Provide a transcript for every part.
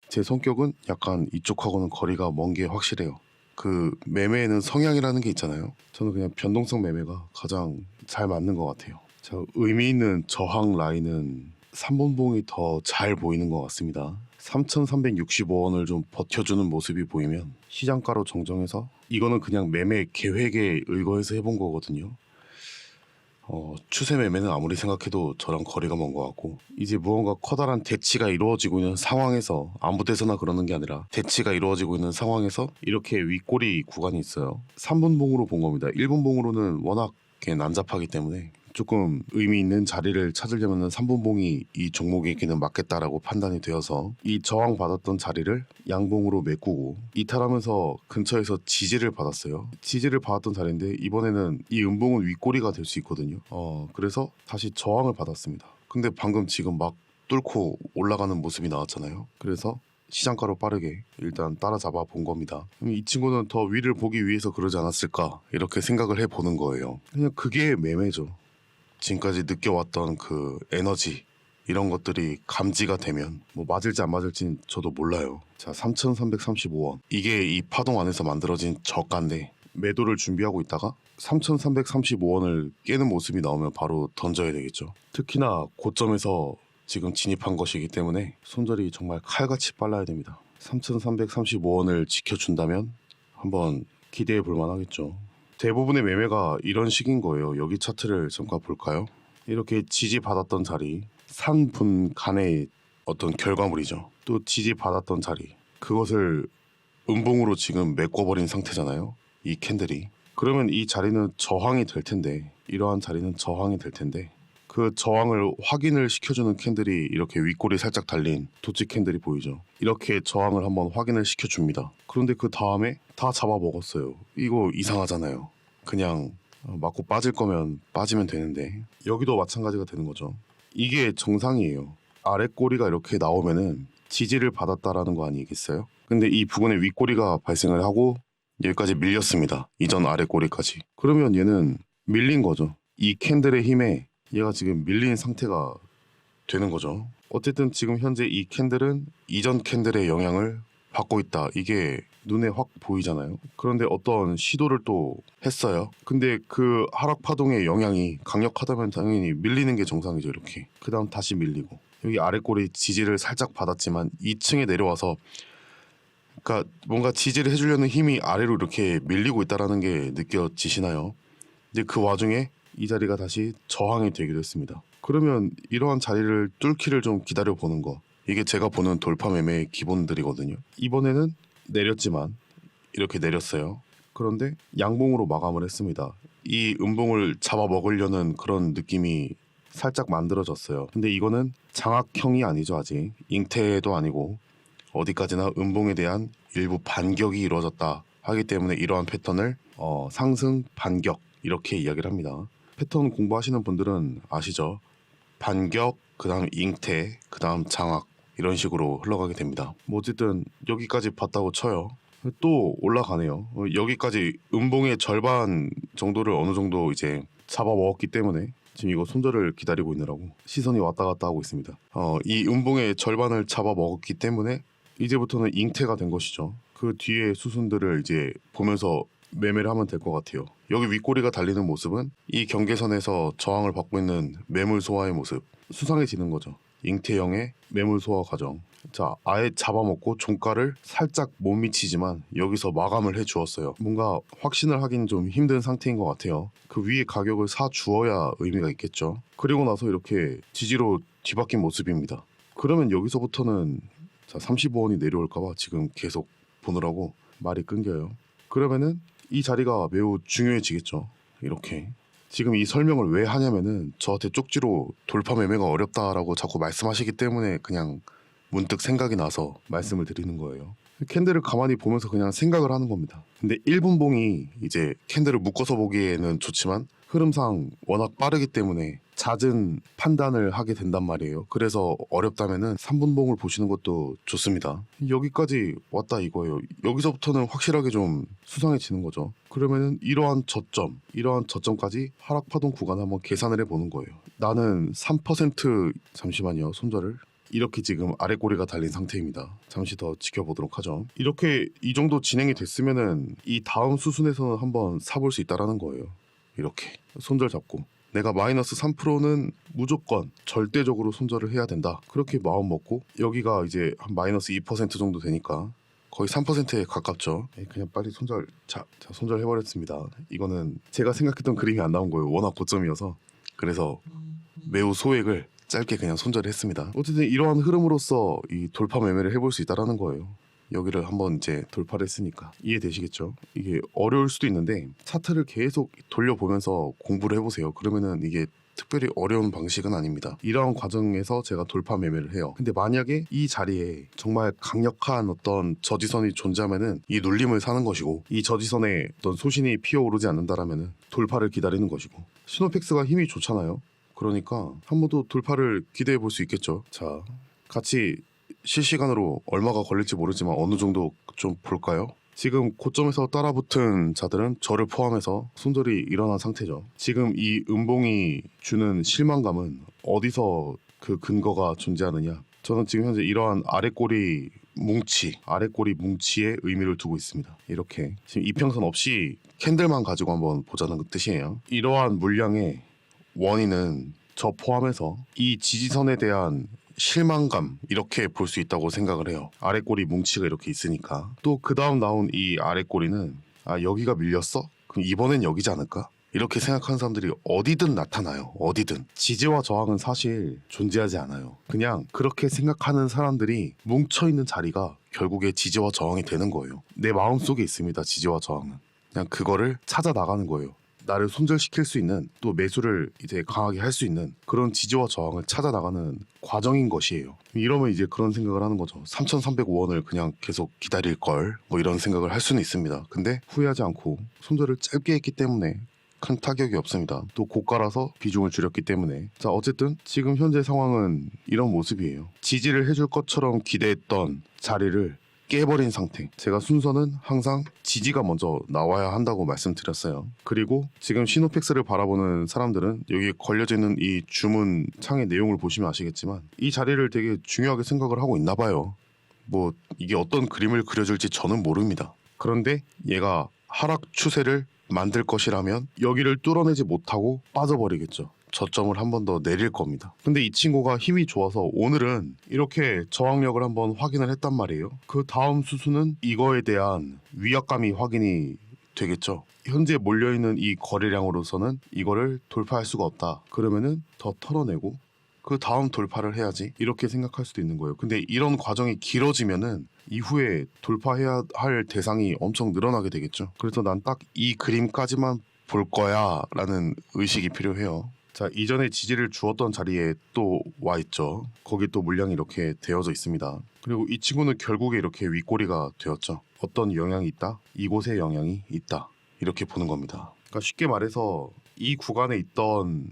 제 성격은 약간 이쪽하고는 거리가 먼 게 확실해요. 그 매매에는 성향이라는 게 있잖아요. 저는 그냥 변동성 매매가 가장 잘 맞는 것 같아요. 자, 의미 있는 저항 라인은 3분봉이 더 잘 보이는 것 같습니다. 3,365원을 좀 버텨주는 모습이 보이면 시장가로 정정해서 이거는 그냥 매매 계획에 의거해서 해본 거거든요. 추세 매매는 아무리 생각해도 저랑 거리가 먼 것 같고, 이제 무언가 커다란 대치가 이루어지고 있는 상황에서, 아무 데서나 그러는 게 아니라 대치가 이루어지고 있는 상황에서 이렇게 윗꼬리 구간이 있어요. 3분봉으로 본 겁니다. 1분봉으로는 워낙 난잡하기 때문에 조금 의미 있는 자리를 찾으려면 3분봉이 이 종목에게는 맞겠다라고 판단이 되어서 이 저항 받았던 자리를 양봉으로 메꾸고 이탈하면서 근처에서 지지를 받았어요. 지지를 받았던 자리인데 이번에는 이 음봉은 윗꼬리가 될 수 있거든요. 그래서 다시 저항을 받았습니다. 근데 방금 지금 막 뚫고 올라가는 모습이 나왔잖아요. 그래서 시장가로 빠르게 일단 따라잡아 본 겁니다. 이 친구는 더 위를 보기 위해서 그러지 않았을까 이렇게 생각을 해보는 거예요. 그냥 그게 매매죠. 지금까지 느껴왔던 그 에너지 이런 것들이 감지가 되면 뭐 맞을지 안 맞을지는 저도 몰라요. 자, 3,335원 이게 이 파동 안에서 만들어진 저가인데 매도를 준비하고 있다가 3,335원을 깨는 모습이 나오면 바로 던져야 되겠죠. 특히나 고점에서 지금 진입한 것이기 때문에 손절이 정말 칼같이 빨라야 됩니다. 3,335원을 지켜준다면 한번 기대해 볼 만하겠죠. 대부분의 매매가 이런 식인 거예요. 여기 차트를 잠깐 볼까요? 이렇게 지지받았던 자리, 산분 간의 어떤 결과물이죠. 또 지지받았던 자리, 그것을 음봉으로 지금 메꿔버린 상태잖아요. 이 캔들이. 그러면 이 자리는 저항이 될 텐데, 이러한 자리는 저항이 될 텐데, 그 저항을 확인을 시켜주는 캔들이 이렇게 윗골이 살짝 달린 도치 캔들이 보이죠. 이렇게 저항을 한번 확인을 시켜줍니다. 그런데 그 다음에 다 잡아먹었어요. 이거 이상하잖아요. 그냥 맞고 빠질 거면 빠지면 되는데 여기도 마찬가지가 되는 거죠. 이게 정상이에요. 아래 꼬리가 이렇게 나오면은 지지를 받았다라는 거 아니겠어요? 근데 이 부분에 윗꼬리가 발생을 하고 여기까지 밀렸습니다. 이전 아래 꼬리까지. 그러면 얘는 밀린 거죠. 이 캔들의 힘에 얘가 지금 밀린 상태가 되는 거죠. 어쨌든 지금 현재 이 캔들은 이전 캔들의 영향을 받고 있다. 이게 눈에 확 보이잖아요. 그런데 어떤 시도를 또 했어요. 근데 그 하락 파동의 영향이 강력하다면 당연히 밀리는 게 정상이죠. 이렇게. 그 다음 다시 밀리고. 여기 아래 꼬리 지지를 살짝 받았지만 2층에 내려와서 그러니까 뭔가 지지를 해주려는 힘이 아래로 이렇게 밀리고 있다는 게 느껴지시나요? 근데 그 와중에 이 자리가 다시 저항이 되기도 했습니다. 그러면 이러한 자리를 뚫기를 좀 기다려 보는 거. 이게 제가 보는 돌파 매매의 기본들이거든요. 이번에는 내렸지만 이렇게 내렸어요. 그런데 양봉으로 마감을 했습니다. 이 음봉을 잡아먹으려는 그런 느낌이 살짝 만들어졌어요. 근데 이거는 장악형이 아니죠. 아직 잉태도 아니고 어디까지나 음봉에 대한 일부 반격이 이루어졌다 하기 때문에 이러한 패턴을 상승 반격 이렇게 이야기를 합니다. 패턴 공부하시는 분들은 아시죠? 반격, 그 다음 잉태, 그 다음 장악 이런 식으로 흘러가게 됩니다. 뭐 어쨌든 여기까지 봤다고 쳐요. 또 올라가네요. 여기까지 음봉의 절반 정도를 어느 정도 이제 잡아먹었기 때문에 지금 이거 손절을 기다리고 있느라고 시선이 왔다 갔다 하고 있습니다. 이 음봉의 절반을 잡아먹었기 때문에 이제부터는 잉태가 된 것이죠. 그 뒤에 수순들을 이제 보면서 매매를 하면 될 것 같아요. 여기 윗꼬리가 달리는 모습은 이 경계선에서 저항을 받고 있는 매물 소화의 모습, 수상해지는 거죠. 잉태형의 매물 소화 과정. 자, 아예 잡아먹고 종가를 살짝 못 미치지만 여기서 마감을 해주었어요. 뭔가 확신을 하긴 좀 힘든 상태인 것 같아요. 그 위에 가격을 사 주어야 의미가 있겠죠. 그리고 나서 이렇게 지지로 뒤바뀐 모습입니다. 그러면 여기서부터는 자, 35원이 내려올까봐 지금 계속 보느라고 말이 끊겨요. 그러면은 이 자리가 매우 중요해지겠죠. 이렇게. 지금 이 설명을 왜 하냐면은 저한테 쪽지로 돌파 매매가 어렵다라고 자꾸 말씀하시기 때문에 그냥 문득 생각이 나서 말씀을 드리는 거예요. 캔들을 가만히 보면서 그냥 생각을 하는 겁니다. 근데 1분봉이 이제 캔들을 묶어서 보기에는 좋지만 흐름상 워낙 빠르기 때문에 잦은 판단을 하게 된단 말이에요. 그래서 어렵다면은 3분봉을 보시는 것도 좋습니다. 여기까지 왔다 이거예요. 여기서부터는 확실하게 좀 수상해지는 거죠. 그러면은 이러한 저점까지 하락 파동 구간 한번 계산을 해보는 거예요. 나는 3% 잠시만요. 손절을 이렇게 지금 아래 꼬리가 달린 상태입니다. 잠시 더 지켜보도록 하죠. 이렇게 이 정도 진행이 됐으면은 이 다음 수순에서는 한번 사볼 수 있다라는 거예요. 이렇게 손절 잡고 내가 마이너스 3%는 무조건 절대적으로 손절을 해야 된다. 그렇게 마음 먹고 여기가 이제 한 마이너스 2% 정도 되니까 거의 3%에 가깝죠. 그냥 빨리 손절. 자 손절 해버렸습니다. 이거는 제가 생각했던 그림이 안 나온 거예요. 워낙 고점이어서. 그래서 매우 소액을 짧게 그냥 손절을 했습니다. 어쨌든 이러한 흐름으로서 이 돌파 매매를 해볼 수 있다라는 거예요. 여기를 한번 이제 돌파를 했으니까 이해되시겠죠? 이게 어려울 수도 있는데 차트를 계속 돌려보면서 공부를 해보세요. 그러면은 이게 특별히 어려운 방식은 아닙니다. 이러한 과정에서 제가 돌파 매매를 해요. 근데 만약에 이 자리에 정말 강력한 어떤 저지선이 존재하면은 이 눌림을 사는 것이고, 이 저지선에 어떤 소신이 피어오르지 않는다라면은 돌파를 기다리는 것이고, 시노펙스가 힘이 좋잖아요. 그러니까 한 번 더 돌파를 기대해 볼 수 있겠죠. 자, 같이 실시간으로 얼마가 걸릴지 모르지만 어느 정도 좀 볼까요? 지금 고점에서 따라붙은 자들은 저를 포함해서 손절이 일어난 상태죠. 지금 이 음봉이 주는 실망감은 어디서 그 근거가 존재하느냐? 저는 지금 현재 이러한 아래꼬리 뭉치에 의미를 두고 있습니다. 이렇게 지금 이평선 없이 캔들만 가지고 한번 보자는 뜻이에요. 이러한 물량의 원인은 저 포함해서 이 지지선에 대한 실망감 이렇게 볼 수 있다고 생각을 해요. 아래꼬리 뭉치가 이렇게 있으니까. 또 그 다음 나온 이 아래꼬리는 아 여기가 밀렸어? 그럼 이번엔 여기지 않을까? 이렇게 생각하는 사람들이 어디든 나타나요. 어디든. 지지와 저항은 사실 존재하지 않아요. 그냥 그렇게 생각하는 사람들이 뭉쳐있는 자리가 결국에 지지와 저항이 되는 거예요. 내 마음속에 있습니다. 지지와 저항은. 그냥 그거를 찾아 나가는 거예요. 나를 손절시킬 수 있는, 또 매수를 이제 강하게 할 수 있는 그런 지지와 저항을 찾아 나가는 과정인 것이에요. 이러면 이제 그런 생각을 하는 거죠. 3,305원을 그냥 계속 기다릴 걸, 뭐 이런 생각을 할 수는 있습니다. 근데 후회하지 않고 손절을 짧게 했기 때문에 큰 타격이 없습니다. 또 고가라서 비중을 줄였기 때문에. 자, 어쨌든 지금 현재 상황은 이런 모습이에요. 지지를 해줄 것처럼 기대했던 자리를 깨버린 상태. 제가 순서는 항상 지지가 먼저 나와야 한다고 말씀드렸어요. 그리고 지금 시노펙스를 바라보는 사람들은 여기 걸려져 있는 이 주문 창의 내용을 보시면 아시겠지만 이 자리를 되게 중요하게 생각을 하고 있나 봐요. 뭐 이게 어떤 그림을 그려줄지 저는 모릅니다. 그런데 얘가 하락 추세를 만들 것이라면 여기를 뚫어내지 못하고 빠져버리겠죠. 저점을 한 번 더 내릴 겁니다. 근데 이 친구가 힘이 좋아서 오늘은 이렇게 저항력을 한번 확인을 했단 말이에요. 그 다음 수순은 이거에 대한 위압감이 확인이 되겠죠. 현재 몰려있는 이 거래량으로서는 이거를 돌파할 수가 없다. 그러면은 더 털어내고 그 다음 돌파를 해야지, 이렇게 생각할 수도 있는 거예요. 근데 이런 과정이 길어지면은 이후에 돌파해야 할 대상이 엄청 늘어나게 되겠죠. 그래서 난 딱 이 그림까지만 볼 거야 라는 의식이 필요해요. 자, 이전에 지지를 주었던 자리에 또 와 있죠. 거기 또 물량이 이렇게 되어져 있습니다. 그리고 이 친구는 결국에 이렇게 윗꼬리가 되었죠. 어떤 영향이 있다? 이곳에 영향이 있다. 이렇게 보는 겁니다. 그러니까 쉽게 말해서 이 구간에 있던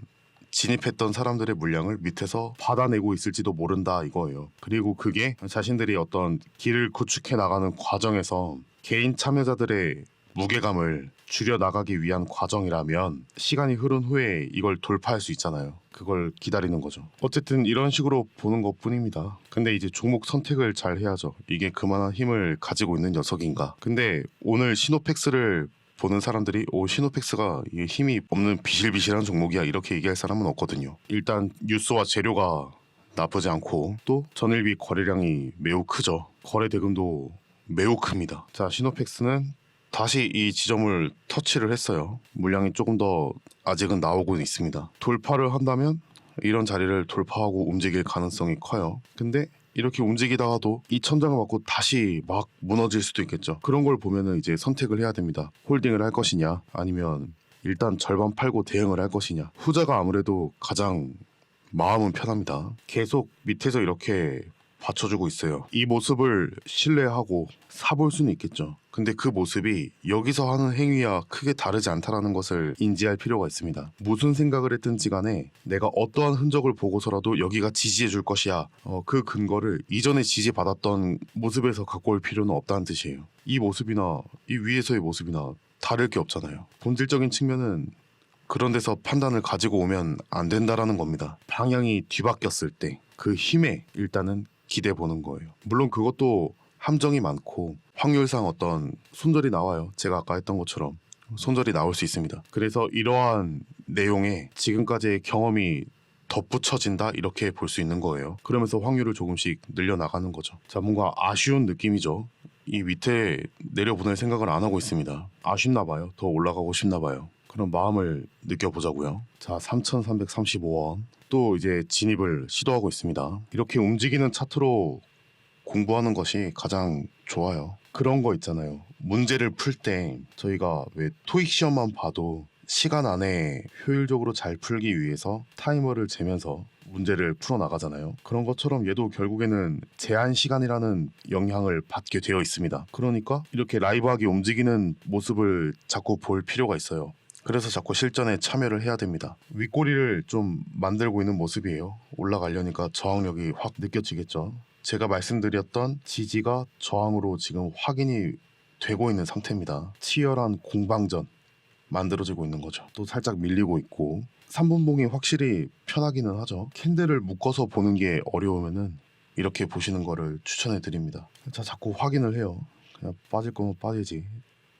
진입했던 사람들의 물량을 밑에서 받아내고 있을지도 모른다 이거예요. 그리고 그게 자신들이 어떤 길을 구축해 나가는 과정에서 개인 참여자들의 무게감을 줄여나가기 위한 과정이라면 시간이 흐른 후에 이걸 돌파할 수 있잖아요. 그걸 기다리는 거죠. 어쨌든 이런 식으로 보는 것뿐입니다. 근데 이제 종목 선택을 잘 해야죠. 이게 그만한 힘을 가지고 있는 녀석인가. 근데 오늘 시노펙스를 보는 사람들이 시노펙스가 이게 힘이 없는 비실비실한 종목이야 이렇게 얘기할 사람은 없거든요. 일단 뉴스와 재료가 나쁘지 않고 또 전일비 거래량이 매우 크죠. 거래 대금도 매우 큽니다. 자, 시노펙스는 다시 이 지점을 터치를 했어요. 물량이 조금 더 아직은 나오고 있습니다. 돌파를 한다면 이런 자리를 돌파하고 움직일 가능성이 커요. 근데 이렇게 움직이다가도 이 천장을 맞고 다시 막 무너질 수도 있겠죠. 그런 걸 보면은 이제 선택을 해야 됩니다. 홀딩을 할 것이냐 아니면 일단 절반 팔고 대응을 할 것이냐. 후자가 아무래도 가장 마음은 편합니다. 계속 밑에서 이렇게 받쳐주고 있어요. 이 모습을 신뢰하고 사볼 수는 있겠죠. 근데 그 모습이 여기서 하는 행위와 크게 다르지 않다라는 것을 인지할 필요가 있습니다. 무슨 생각을 했든지 간에 내가 어떠한 흔적을 보고서라도 여기가 지지해 줄 것이야. 그 근거를 이전에 지지받았던 모습에서 갖고 올 필요는 없다는 뜻이에요. 이 모습이나 이 위에서의 모습이나 다를 게 없잖아요. 본질적인 측면은 그런 데서 판단을 가지고 오면 안 된다라는 겁니다. 방향이 뒤바뀌었을 때 그 힘에 일단은 기대 보는 거예요. 물론 그것도 함정이 많고 확률상 어떤 손절이 나와요. 제가 아까 했던 것처럼 손절이 나올 수 있습니다. 그래서 이러한 내용에 지금까지의 경험이 덧붙여진다 이렇게 볼 수 있는 거예요. 그러면서 확률을 조금씩 늘려나가는 거죠. 자, 뭔가 아쉬운 느낌이죠. 이 밑에 내려보낼 생각을 안 하고 있습니다. 아쉽나 봐요. 더 올라가고 싶나 봐요. 그런 마음을 느껴보자고요. 자, 3,335원. 또 이제 진입을 시도하고 있습니다. 이렇게 움직이는 차트로 공부하는 것이 가장 좋아요. 그런 거 있잖아요. 문제를 풀 때 저희가 왜 토익 시험만 봐도 시간 안에 효율적으로 잘 풀기 위해서 타이머를 재면서 문제를 풀어나가잖아요. 그런 것처럼 얘도 결국에는 제한 시간이라는 영향을 받게 되어 있습니다. 그러니까 이렇게 라이브하게 움직이는 모습을 자꾸 볼 필요가 있어요. 그래서 자꾸 실전에 참여를 해야 됩니다. 윗꼬리를 좀 만들고 있는 모습이에요. 올라가려니까 저항력이 확 느껴지겠죠. 제가 말씀드렸던 지지가 저항으로 지금 확인이 되고 있는 상태입니다. 치열한 공방전 만들어지고 있는 거죠. 또 살짝 밀리고 있고 3분봉이 확실히 편하기는 하죠. 캔들을 묶어서 보는 게 어려우면은 이렇게 보시는 거를 추천해 드립니다. 자, 자꾸 확인을 해요. 그냥 빠질 거면 빠지지.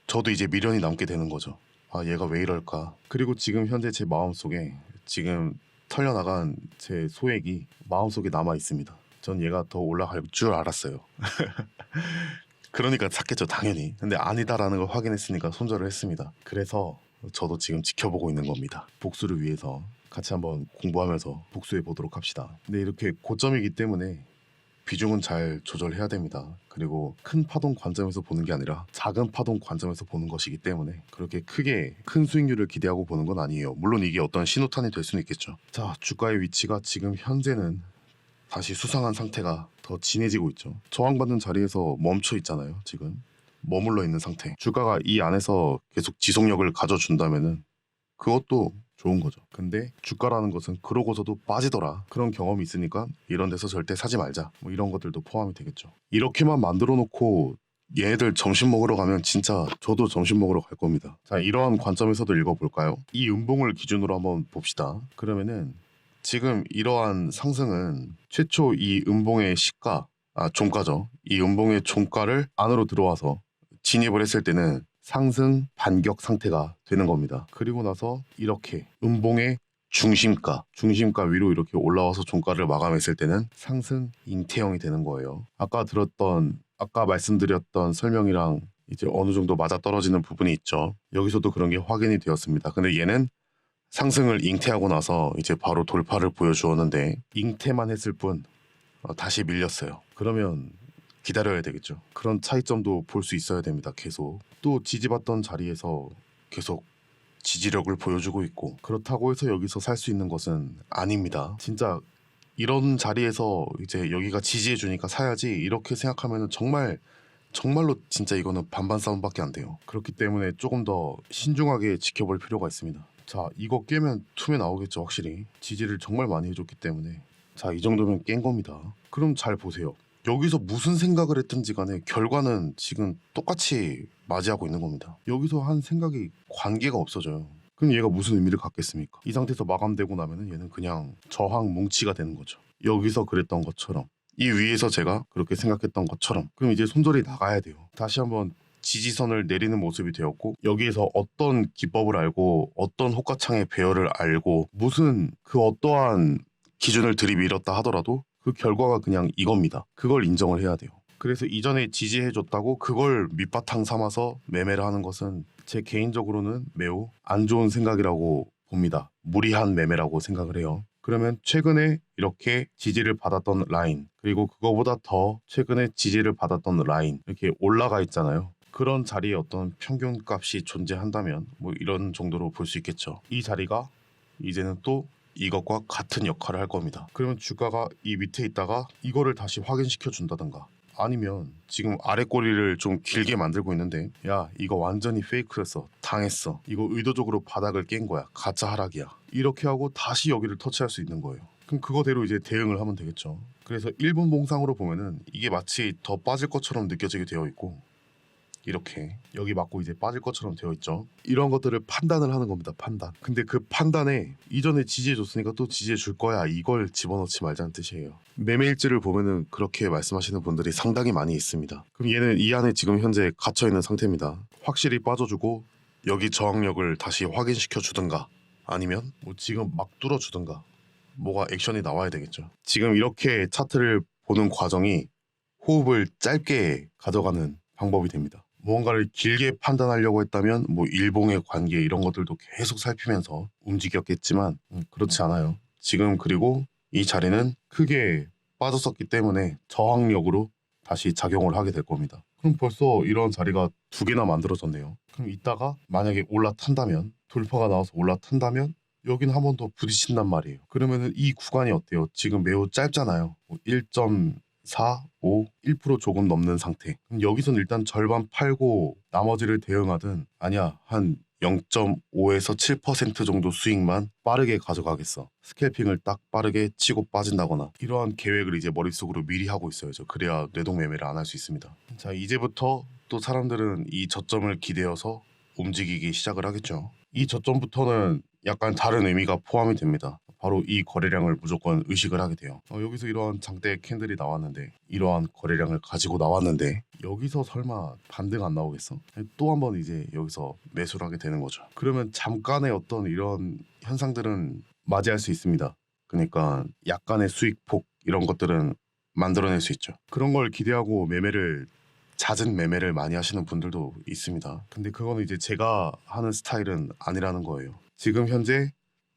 저도 이제 미련이 남게 되는 거죠. 아, 얘가 왜 이럴까. 그리고 지금 현재 제 마음속에 지금 털려나간 제 소액이 마음속에 남아 있습니다. 전 얘가 더 올라갈 줄 알았어요. 그러니까 샀겠죠, 당연히. 근데 아니다라는 걸 확인했으니까 손절을 했습니다. 그래서 저도 지금 지켜보고 있는 겁니다. 복수를 위해서 같이 한번 공부하면서 복수해 보도록 합시다. 근데 이렇게 고점이기 때문에 비중은 잘 조절해야 됩니다. 그리고 큰 파동 관점에서 보는 게 아니라 작은 파동 관점에서 보는 것이기 때문에 그렇게 크게 큰 수익률을 기대하고 보는 건 아니에요. 물론 이게 어떤 신호탄이 될 수는 있겠죠. 자, 주가의 위치가 지금 현재는 다시 수상한 상태가 더 진해지고 있죠. 저항받는 자리에서 멈춰 있잖아요. 지금 머물러 있는 상태. 주가가 이 안에서 계속 지속력을 가져준다면은 그것도 좋은 거죠. 근데 주가라는 것은 그러고서도 빠지더라. 그런 경험이 있으니까 이런 데서 절대 사지 말자. 뭐 이런 것들도 포함이 되겠죠. 이렇게만 만들어 놓고 얘네들 점심 먹으러 가면 진짜 저도 점심 먹으러 갈 겁니다. 자, 이러한 관점에서도 읽어볼까요? 이 음봉을 기준으로 한번 봅시다. 그러면은 지금 이러한 상승은 최초 이 음봉의 시가, 종가죠. 이 음봉의 종가를 안으로 들어와서 진입을 했을 때는 상승 반격 상태가 되는 겁니다. 그리고 나서 이렇게 음봉의 중심가 위로 이렇게 올라와서 종가를 마감했을 때는 상승 잉태형이 되는 거예요. 아까 말씀드렸던 설명이랑 이제 어느 정도 맞아떨어지는 부분이 있죠. 여기서도 그런 게 확인이 되었습니다. 근데 얘는 상승을 잉태하고 나서 이제 바로 돌파를 보여주었는데 잉태만 했을 뿐 다시 밀렸어요. 그러면 기다려야 되겠죠. 그런 차이점도 볼 수 있어야 됩니다. 계속 또 지지받던 자리에서 계속 지지력을 보여주고 있고 그렇다고 해서 여기서 살 수 있는 것은 아닙니다. 진짜 이런 자리에서 이제 여기가 지지해 주니까 사야지 이렇게 생각하면 정말로 진짜 이거는 반반 싸움밖에 안 돼요. 그렇기 때문에 조금 더 신중하게 지켜볼 필요가 있습니다. 자, 이거 깨면 투매 나오겠죠. 확실히 지지를 정말 많이 해줬기 때문에. 자, 이 정도면 깬 겁니다. 그럼 잘 보세요. 여기서 무슨 생각을 했든지 간에 결과는 지금 똑같이 맞이하고 있는 겁니다. 여기서 한 생각이 관계가 없어져요. 그럼 얘가 무슨 의미를 갖겠습니까? 이 상태에서 마감되고 나면은 얘는 그냥 저항 뭉치가 되는 거죠. 여기서 그랬던 것처럼 이 위에서 제가 그렇게 생각했던 것처럼 그럼 이제 손절이 나가야 돼요. 다시 한번 지지선을 내리는 모습이 되었고 여기에서 어떤 기법을 알고 어떤 호가창의 배열을 알고 무슨 그 어떠한 기준을 들이밀었다 하더라도 그 결과가 그냥 이겁니다. 그걸 인정을 해야 돼요. 그래서 이전에 지지해줬다고 그걸 밑바탕 삼아서 매매를 하는 것은 제 개인적으로는 매우 안 좋은 생각이라고 봅니다. 무리한 매매라고 생각을 해요. 그러면 최근에 이렇게 지지를 받았던 라인 그리고 그거보다 더 최근에 지지를 받았던 라인 이렇게 올라가 있잖아요. 그런 자리에 어떤 평균값이 존재한다면 뭐 이런 정도로 볼 수 있겠죠. 이 자리가 이제는 또 이것과 같은 역할을 할 겁니다. 그러면 주가가 이 밑에 있다가 이거를 다시 확인시켜 준다던가 아니면 지금 아래 꼬리를 좀 길게 만들고 있는데 야 이거 완전히 페이크였어 당했어 이거 의도적으로 바닥을 깬 거야 가짜 하락이야 이렇게 하고 다시 여기를 터치할 수 있는 거예요. 그럼 그거대로 이제 대응을 하면 되겠죠. 그래서 1분 봉상으로 보면은 이게 마치 더 빠질 것처럼 느껴지게 되어 있고 이렇게 여기 맞고 이제 빠질 것처럼 되어 있죠. 이런 것들을 판단을 하는 겁니다. 판단. 근데 그 판단에 이전에 지지해줬으니까 또 지지해줄 거야, 이걸 집어넣지 말자는 뜻이에요. 매매일지를 보면은 그렇게 말씀하시는 분들이 상당히 많이 있습니다. 그럼 얘는 이 안에 지금 현재 갇혀있는 상태입니다. 확실히 빠져주고 여기 저항력을 다시 확인시켜 주든가 아니면 뭐 지금 막 뚫어주든가 뭐가 액션이 나와야 되겠죠. 지금 이렇게 차트를 보는 과정이 호흡을 짧게 가져가는 방법이 됩니다. 무언가를 길게 판단하려고 했다면 뭐 일봉의 관계 이런 것들도 계속 살피면서 움직였겠지만 그렇지 않아요. 지금 그리고 이 자리는 크게 빠졌었기 때문에 저항력으로 다시 작용을 하게 될 겁니다. 그럼 벌써 이런 자리가 두 개나 만들어졌네요. 그럼 이따가 만약에 올라탄다면, 돌파가 나와서 올라탄다면 여기는 한 번 더 부딪힌단 말이에요. 그러면은 이 구간이 어때요? 지금 매우 짧잖아요. 1.4, 5, 1% 조금 넘는 상태. 그럼 여기서는 일단 절반 팔고 나머지를 대응하든, 아니야, 한 0.5에서 7% 정도 수익만 빠르게 가져가겠어. 스캘핑을 딱 빠르게 치고 빠진다거나 이러한 계획을 이제 머릿속으로 미리 하고 있어야죠. 그래야 뇌동 매매를 안 할 수 있습니다. 자, 이제부터 또 사람들은 이 저점을 기대어서 움직이기 시작을 하겠죠. 이 저점부터는 약간 다른 의미가 포함이 됩니다. 바로 이 거래량을 무조건 의식을 하게 돼요. 여기서 이러한 장대 캔들이 나왔는데, 이러한 거래량을 가지고 나왔는데 여기서 설마 반등 안 나오겠어? 또 한 번 이제 여기서 매수를 하게 되는 거죠. 그러면 잠깐의 어떤 이런 현상들은 맞이할 수 있습니다. 그러니까 약간의 수익폭 이런 것들은 만들어낼 수 있죠. 그런 걸 기대하고 잦은 매매를 많이 하시는 분들도 있습니다. 근데 그거는 이제 제가 하는 스타일은 아니라는 거예요. 지금 현재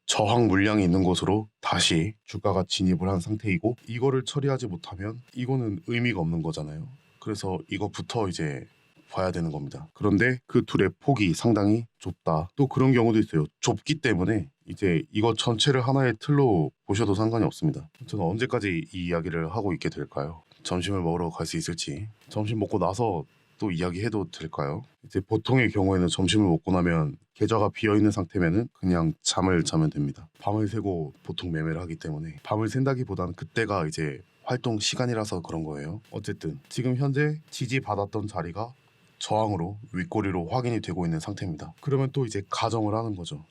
저항 물량이 있는 곳으로 다시 주가가 진입을 한 상태이고, 이거를 처리하지 못하면 이거는 의미가 없는 거잖아요. 그래서 이거부터 이제 봐야 되는 겁니다. 그런데 그 둘의 폭이 상당히 좁다. 또 그런 경우도 있어요. 좁기 때문에 이제 이거 전체를 하나의 틀로 보셔도 상관이 없습니다. 저는 언제까지 이 이야기를 하고 있게 될까요? 점심을 먹으러 갈 수 있을지, 점심 먹고 나서 또 이야기해도 될까요? 이제 보통의 경우에는 점심을 먹고 나면 계좌가 비어있는 상태면은 그냥 잠을 자면 됩니다. 밤을 새고 보통 매매를 하기 때문에 밤을 샌다기보다는 그때가 이제 활동 시간이라서 그런 거예요. 어쨌든 지금 현재 지지받았던 자리가 저항으로 윗꼬리로 확인이 되고 있는 상태입니다. 그러면 또 이제 가정을 하는 거죠.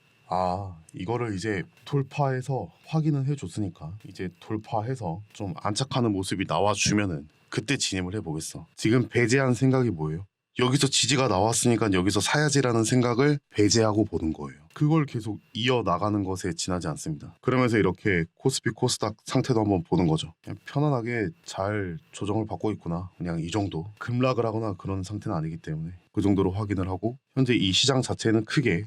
이거를 이제 돌파해서 확인은 해줬으니까 이제 돌파해서 좀 안착하는 모습이 나와주면은 그때 진입을 해보겠어. 지금 배제한 생각이 뭐예요? 여기서 지지가 나왔으니까 여기서 사야지라는 생각을 배제하고 보는 거예요. 그걸 계속 이어나가는 것에 지나지 않습니다. 그러면서 이렇게 코스피 코스닥 상태도 한번 보는 거죠. 그냥 편안하게 잘 조정을 받고 있구나, 그냥 이 정도. 급락을 하거나 그런 상태는 아니기 때문에 그 정도로 확인을 하고, 현재 이 시장 자체는 크게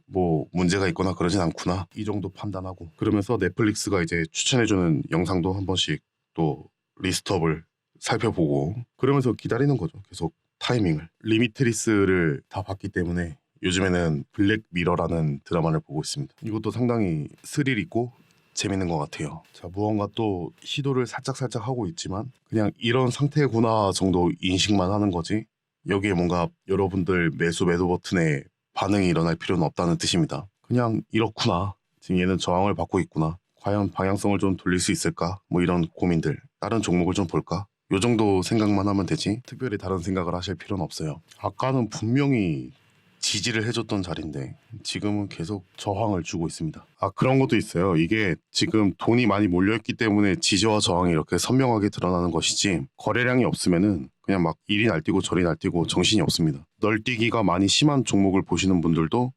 뭐 문제가 있거나 그러진 않구나, 이 정도 판단하고, 그러면서 넷플릭스가 이제 추천해주는 영상도 한 번씩 또 리스트업을 살펴보고, 그러면서 기다리는 거죠. 계속 타이밍을. 리미트리스를 다 봤기 때문에 요즘에는 블랙미러라는 드라마를 보고 있습니다. 이것도 상당히 스릴 있고 재밌는 것 같아요. 자, 무언가 또 시도를 살짝 하고 있지만 그냥 이런 상태구나 정도 인식만 하는 거지, 여기에 뭔가 여러분들 매도 버튼에 반응이 일어날 필요는 없다는 뜻입니다. 그냥 이렇구나, 지금 얘는 저항을 받고 있구나, 과연 방향성을 좀 돌릴 수 있을까, 뭐 이런 고민들, 다른 종목을 좀 볼까, 요 정도 생각만 하면 되지 특별히 다른 생각을 하실 필요는 없어요. 아까는 분명히 지지를 해줬던 자리인데 지금은 계속 저항을 주고 있습니다. 그런 것도 있어요. 이게 지금 돈이 많이 몰려있기 때문에 지지와 저항이 이렇게 선명하게 드러나는 것이지, 거래량이 없으면은 그냥 막 이리 날뛰고 저리 날뛰고 정신이 없습니다. 널뛰기가 많이 심한 종목을 보시는 분들도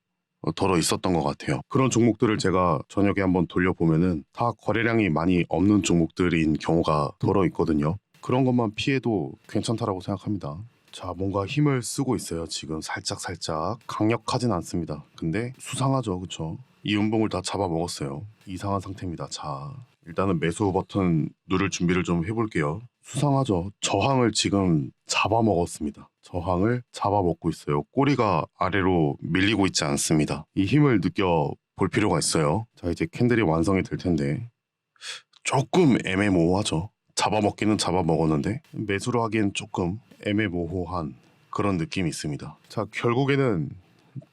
덜어 있었던 것 같아요. 그런 종목들을 제가 저녁에 한번 돌려보면은 다 거래량이 많이 없는 종목들인 경우가 덜어 있거든요. 그런 것만 피해도 괜찮다라고 생각합니다. 자, 뭔가 힘을 쓰고 있어요. 지금 살짝 강력하진 않습니다. 근데 수상하죠, 그쵸? 이 음봉을 다 잡아먹었어요. 이상한 상태입니다. 자, 일단은 매수 버튼 누를 준비를 좀 해볼게요. 수상하죠? 저항을 지금 잡아먹었습니다. 저항을 잡아먹고 있어요. 꼬리가 아래로 밀리고 있지 않습니다. 이 힘을 느껴볼 필요가 있어요. 자, 이제 캔들이 완성이 될 텐데 조금 애매모호하죠. 잡아먹기는 잡아먹었는데 매수를 하기엔 조금 애매모호한 그런 느낌이 있습니다. 자, 결국에는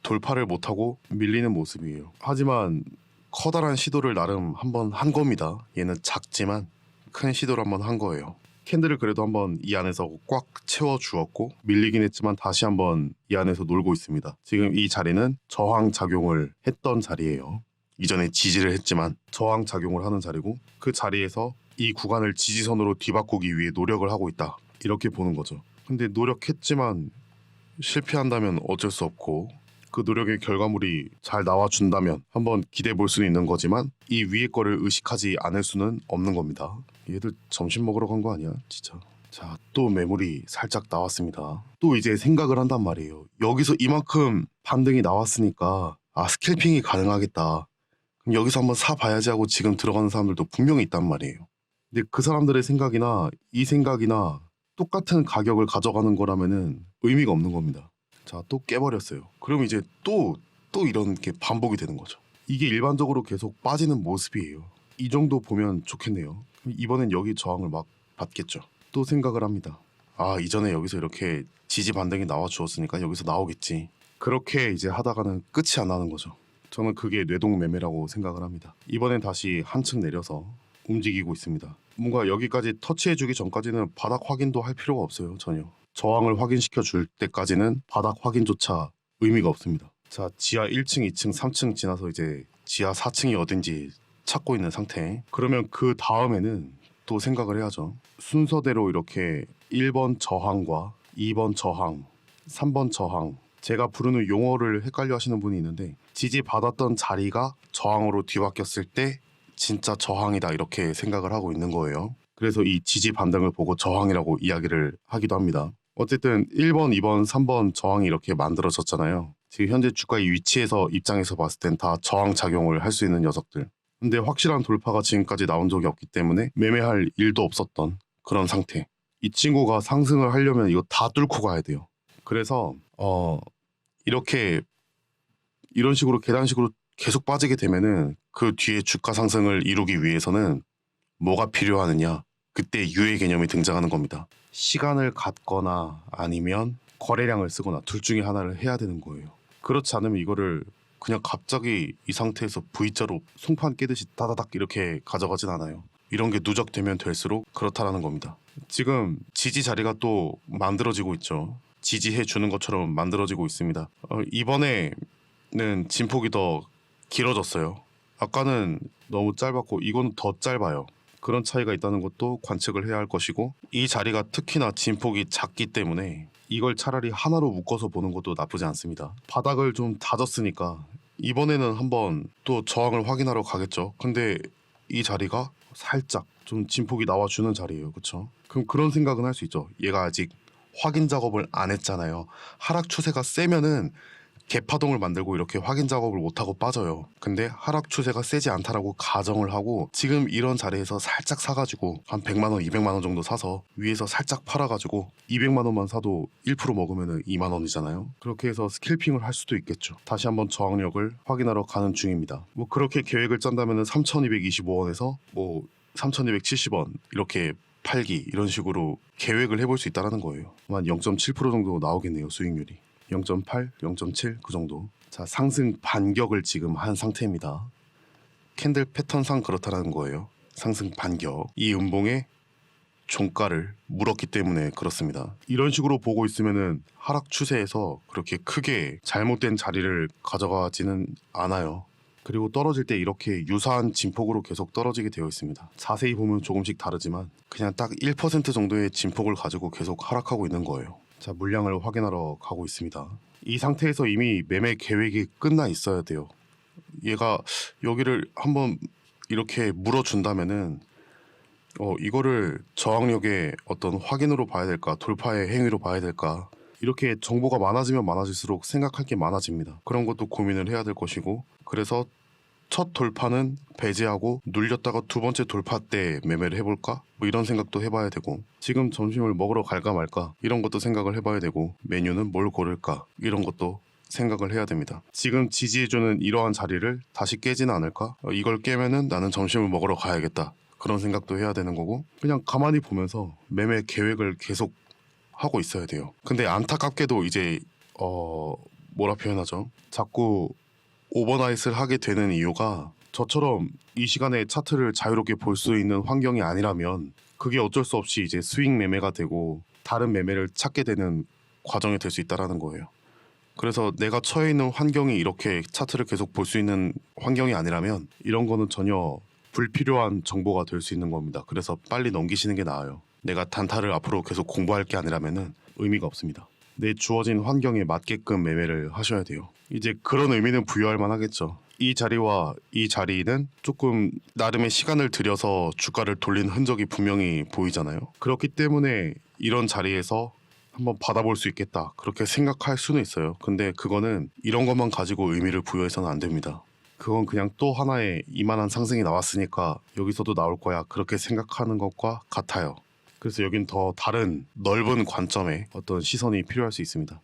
돌파를 못하고 밀리는 모습이에요. 하지만 커다란 시도를 나름 한번 한 겁니다. 얘는 작지만 큰 시도를 한번 한 거예요. 캔들을 그래도 한번 이 안에서 꽉 채워주었고 밀리긴 했지만 다시 한번 이 안에서 놀고 있습니다. 지금 이 자리는 저항 작용을 했던 자리예요. 이전에 지지를 했지만 저항 작용을 하는 자리고 그 자리에서 이 구간을 지지선으로 뒤바꾸기 위해 노력을 하고 있다. 이렇게 보는 거죠. 근데 노력했지만 실패한다면 어쩔 수 없고 그 노력의 결과물이 잘 나와준다면 한번 기대해 볼 수는 있는 거지만 이 위에 거를 의식하지 않을 수는 없는 겁니다. 얘들 점심 먹으러 간 거 아니야? 진짜. 자, 또 매물이 살짝 나왔습니다. 또 이제 생각을 한단 말이에요. 여기서 이만큼 반등이 나왔으니까 스캘핑이 가능하겠다. 그럼 여기서 한번 사봐야지 하고 지금 들어가는 사람들도 분명히 있단 말이에요. 근데 그 사람들의 생각이나 이 생각이나 똑같은 가격을 가져가는 거라면은 의미가 없는 겁니다. 자, 또 깨버렸어요. 그럼 이제 또 이런 게 반복이 되는 거죠. 이게 일반적으로 계속 빠지는 모습이에요. 이 정도 보면 좋겠네요. 이번엔 여기 저항을 막 받겠죠. 또 생각을 합니다. 이전에 여기서 이렇게 지지 반등이 나와 주었으니까 여기서 나오겠지. 그렇게 이제 하다가는 끝이 안 나는 거죠. 저는 그게 뇌동 매매라고 생각을 합니다. 이번엔 다시 한층 내려서 움직이고 있습니다. 뭔가 여기까지 터치해주기 전까지는 바닥 확인도 할 필요가 없어요. 전혀. 저항을 확인시켜 줄 때까지는 바닥 확인조차 의미가 없습니다. 자, 지하 1층, 2층, 3층 지나서 이제 지하 4층이 어딘지 찾고 있는 상태. 그러면 그 다음에는 또 생각을 해야죠. 순서대로 이렇게 1번 저항과 2번 저항, 3번 저항, 제가 부르는 용어를 헷갈려 하시는 분이 있는데 지지받았던 자리가 저항으로 뒤바뀌었을 때 진짜 저항이다 이렇게 생각을 하고 있는 거예요. 그래서 이 지지 반등을 보고 저항이라고 이야기를 하기도 합니다. 어쨌든 1번, 2번, 3번 저항이 이렇게 만들어졌잖아요. 지금 현재 주가의 위치에서 입장에서 봤을 땐 다 저항 작용을 할 수 있는 녀석들. 근데 확실한 돌파가 지금까지 나온 적이 없기 때문에 매매할 일도 없었던 그런 상태. 이 친구가 상승을 하려면 이거 다 뚫고 가야 돼요. 그래서 이렇게 이런 식으로 계단식으로 계속 빠지게 되면은 그 뒤에 주가 상승을 이루기 위해서는 뭐가 필요하느냐? 그때 유예 개념이 등장하는 겁니다. 시간을 갖거나 아니면 거래량을 쓰거나 둘 중에 하나를 해야 되는 거예요. 그렇지 않으면 이거를 그냥 갑자기 이 상태에서 V자로 송판 깨듯이 다다닥 이렇게 가져가진 않아요. 이런 게 누적되면 될수록 그렇다라는 겁니다. 지금 지지 자리가 또 만들어지고 있죠. 지지해 주는 것처럼 만들어지고 있습니다. 이번에는 진폭이 더 길어졌어요. 아까는 너무 짧았고 이건 더 짧아요. 그런 차이가 있다는 것도 관측을 해야 할 것이고 이 자리가 특히나 진폭이 작기 때문에 이걸 차라리 하나로 묶어서 보는 것도 나쁘지 않습니다. 바닥을 좀 다졌으니까 이번에는 한번 또 저항을 확인하러 가겠죠. 근데 이 자리가 살짝 좀 진폭이 나와주는 자리예요. 그쵸? 그럼 그런 생각은 할 수 있죠. 얘가 아직 확인 작업을 안 했잖아요. 하락 추세가 세면은 개파동을 만들고 이렇게 확인 작업을 못하고 빠져요. 근데 하락 추세가 세지 않다라고 가정을 하고 지금 이런 자리에서 살짝 사가지고 한 100만원, 200만원 정도 사서 위에서 살짝 팔아가지고 200만원만 사도 1% 먹으면 2만원이잖아요. 그렇게 해서 스캘핑을 할 수도 있겠죠. 다시 한번 저항력을 확인하러 가는 중입니다. 뭐 그렇게 계획을 짠다면 3,225원에서 뭐 3,270원 이렇게 팔기 이런 식으로 계획을 해볼 수 있다는 거예요. 한 0.7% 정도 나오겠네요. 수익률이. 0.8, 0.7 그 정도. 자, 상승 반격을 지금 한 상태입니다. 캔들 패턴상 그렇다는 거예요. 상승 반격. 이 음봉에 종가를 물었기 때문에 그렇습니다. 이런 식으로 보고 있으면은 하락 추세에서 그렇게 크게 잘못된 자리를 가져가지는 않아요. 그리고 떨어질 때 이렇게 유사한 진폭으로 계속 떨어지게 되어 있습니다. 자세히 보면 조금씩 다르지만 그냥 딱 1% 정도의 진폭을 가지고 계속 하락하고 있는 거예요. 자, 물량을 확인하러 가고 있습니다. 이 상태에서 이미 매매 계획이 끝나 있어야 돼요. 얘가 여기를 한번 이렇게 물어준다면은 이거를 저항력의 어떤 확인으로 봐야 될까, 돌파의 행위로 봐야 될까, 이렇게 정보가 많아지면 많아질수록 생각할 게 많아집니다. 그런 것도 고민을 해야 될 것이고, 그래서 첫 돌파는 배제하고 눌렸다가 두 번째 돌파 때 매매를 해볼까? 뭐 이런 생각도 해봐야 되고, 지금 점심을 먹으러 갈까 말까 이런 것도 생각을 해봐야 되고, 메뉴는 뭘 고를까 이런 것도 생각을 해야 됩니다. 지금 지지해주는 이러한 자리를 다시 깨지는 않을까? 이걸 깨면은 나는 점심을 먹으러 가야겠다. 그런 생각도 해야 되는 거고, 그냥 가만히 보면서 매매 계획을 계속 하고 있어야 돼요. 근데 안타깝게도 이제 뭐라 표현하죠? 자꾸 오버나잇을 하게 되는 이유가 저처럼 이 시간에 차트를 자유롭게 볼 수 있는 환경이 아니라면 그게 어쩔 수 없이 이제 수익 매매가 되고 다른 매매를 찾게 되는 과정이 될 수 있다라는 거예요. 그래서 내가 처해 있는 환경이 이렇게 차트를 계속 볼 수 있는 환경이 아니라면 이런 거는 전혀 불필요한 정보가 될 수 있는 겁니다. 그래서 빨리 넘기시는 게 나아요. 내가 단타를 앞으로 계속 공부할 게 아니라면은 의미가 없습니다. 내 주어진 환경에 맞게끔 매매를 하셔야 돼요. 이제 그런 의미는 부여할 만하겠죠. 이 자리와 이 자리는 조금 나름의 시간을 들여서 주가를 돌린 흔적이 분명히 보이잖아요. 그렇기 때문에 이런 자리에서 한번 받아볼 수 있겠다 그렇게 생각할 수는 있어요. 근데 그거는 이런 것만 가지고 의미를 부여해서는 안 됩니다. 그건 그냥 또 하나의 이만한 상승이 나왔으니까 여기서도 나올 거야 그렇게 생각하는 것과 같아요. 그래서 여긴 더 다른 넓은 관점의 어떤 시선이 필요할 수 있습니다.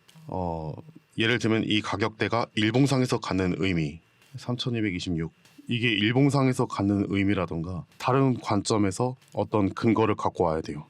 예를 들면 이 가격대가 일봉상에서 갖는 의미 3226 이게 일봉상에서 갖는 의미라던가 다른 관점에서 어떤 근거를 갖고 와야 돼요.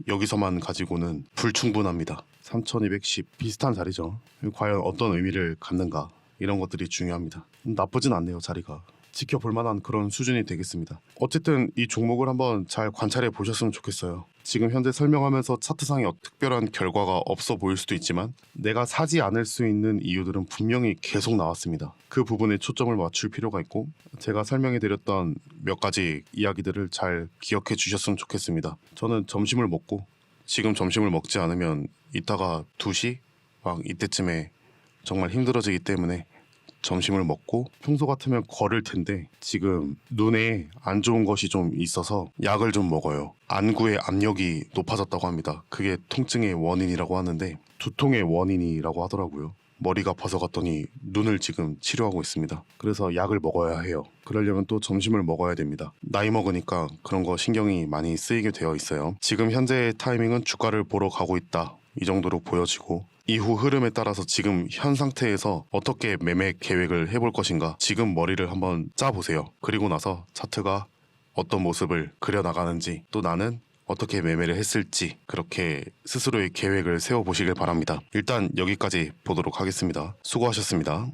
여기서만 가지고는 불충분합니다. 3210 비슷한 자리죠. 과연 어떤 의미를 갖는가 이런 것들이 중요합니다. 나쁘진 않네요. 자리가 지켜볼 만한 그런 수준이 되겠습니다. 어쨌든 이 종목을 한번 잘 관찰해 보셨으면 좋겠어요. 지금 현재 설명하면서 차트상에 특별한 결과가 없어 보일 수도 있지만 내가 사지 않을 수 있는 이유들은 분명히 계속 나왔습니다. 그 부분에 초점을 맞출 필요가 있고 제가 설명해 드렸던 몇 가지 이야기들을 잘 기억해 주셨으면 좋겠습니다. 저는 점심을 먹고 지금 점심을 먹지 않으면 이따가 2시 막 이때쯤에 정말 힘들어지기 때문에 점심을 먹고 평소 같으면 걸을 텐데 지금 눈에 안 좋은 것이 좀 있어서 약을 좀 먹어요. 안구의 압력이 높아졌다고 합니다. 그게 통증의 원인이라고 하는데 두통의 원인이라고 하더라고요. 머리가 아파서 갔더니 눈을 지금 치료하고 있습니다. 그래서 약을 먹어야 해요. 그러려면 또 점심을 먹어야 됩니다. 나이 먹으니까 그런 거 신경이 많이 쓰이게 되어 있어요. 지금 현재의 타이밍은 주가를 보러 가고 있다. 이 정도로 보여지고 이후 흐름에 따라서 지금 현 상태에서 어떻게 매매 계획을 해볼 것인가 지금 머리를 한번 짜보세요. 그리고 나서 차트가 어떤 모습을 그려나가는지 또 나는 어떻게 매매를 했을지 그렇게 스스로의 계획을 세워보시길 바랍니다. 일단 여기까지 보도록 하겠습니다. 수고하셨습니다.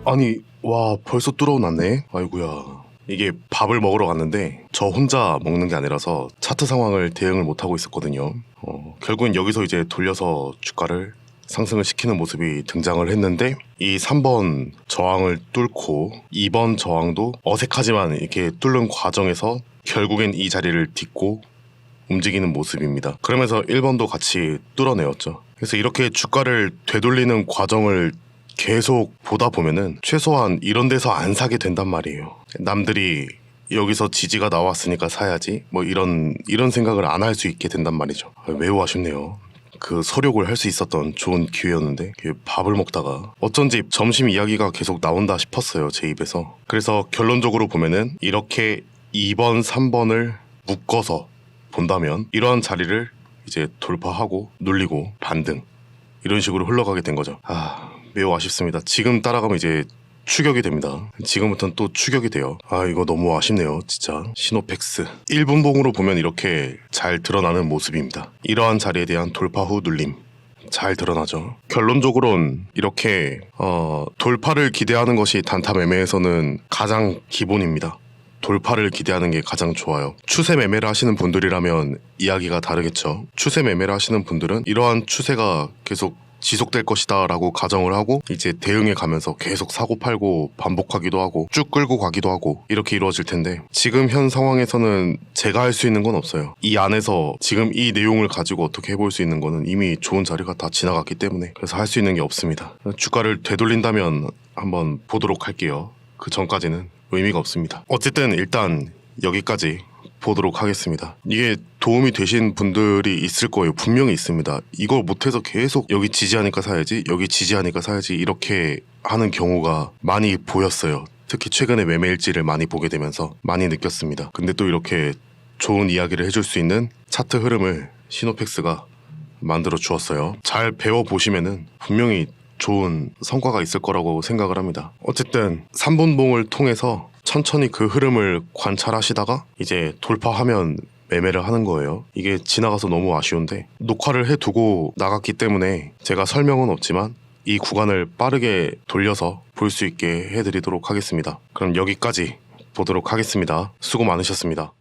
아니 와 벌써 뚫어놨네. 아이고야. 이게 밥을 먹으러 갔는데 저 혼자 먹는 게 아니라서 차트 상황을 대응을 못하고 있었거든요. 결국엔 여기서 이제 돌려서 주가를 상승을 시키는 모습이 등장을 했는데 이 3번 저항을 뚫고 2번 저항도 어색하지만 이렇게 뚫는 과정에서 결국엔 이 자리를 딛고 움직이는 모습입니다. 그러면서 1번도 같이 뚫어내었죠. 그래서 이렇게 주가를 되돌리는 과정을 계속 보다 보면은 최소한 이런 데서 안 사게 된단 말이에요. 남들이 여기서 지지가 나왔으니까 사야지 뭐 이런 생각을 안 할 수 있게 된단 말이죠. 매우 아쉽네요. 그 서력을 할 수 있었던 좋은 기회였는데 밥을 먹다가 어쩐지 점심 이야기가 계속 나온다 싶었어요, 제 입에서. 그래서 결론적으로 보면은 이렇게 2번, 3번을 묶어서 본다면 이러한 자리를 이제 돌파하고 눌리고 반등 이런 식으로 흘러가게 된 거죠. 매우 아쉽습니다. 지금 따라가면 이제 추격이 됩니다. 지금부터는 또 추격이 돼요. 이거 너무 아쉽네요. 진짜. 시노펙스 1분봉으로 보면 이렇게 잘 드러나는 모습입니다. 이러한 자리에 대한 돌파 후 눌림 잘 드러나죠. 결론적으로는 이렇게 돌파를 기대하는 것이 단타 매매에서는 가장 기본입니다. 돌파를 기대하는 게 가장 좋아요. 추세 매매를 하시는 분들이라면 이야기가 다르겠죠. 추세 매매를 하시는 분들은 이러한 추세가 계속 지속될 것이다 라고 가정을 하고 이제 대응해 가면서 계속 사고 팔고 반복하기도 하고 쭉 끌고 가기도 하고 이렇게 이루어질 텐데 지금 현 상황에서는 제가 할 수 있는 건 없어요. 이 안에서 지금 이 내용을 가지고 어떻게 해볼 수 있는 거는 이미 좋은 자리가 다 지나갔기 때문에 그래서 할 수 있는 게 없습니다. 주가를 되돌린다면 한번 보도록 할게요. 그 전까지는 의미가 없습니다. 어쨌든 일단 여기까지 보도록 하겠습니다. 이게 도움이 되신 분들이 있을 거예요. 분명히 있습니다. 이걸 못해서 계속 여기 지지하니까 사야지 여기 지지하니까 사야지 이렇게 하는 경우가 많이 보였어요. 특히 최근에 매매 일지를 많이 보게 되면서 많이 느꼈습니다. 근데 또 이렇게 좋은 이야기를 해줄 수 있는 차트 흐름을 시노펙스가 만들어 주었어요. 잘 배워보시면은 분명히 좋은 성과가 있을 거라고 생각을 합니다. 어쨌든 3분봉을 통해서 천천히 그 흐름을 관찰하시다가 이제 돌파하면 매매를 하는 거예요. 이게 지나가서 너무 아쉬운데 녹화를 해두고 나갔기 때문에 제가 설명은 없지만 이 구간을 빠르게 돌려서 볼 수 있게 해드리도록 하겠습니다. 그럼 여기까지 보도록 하겠습니다. 수고 많으셨습니다.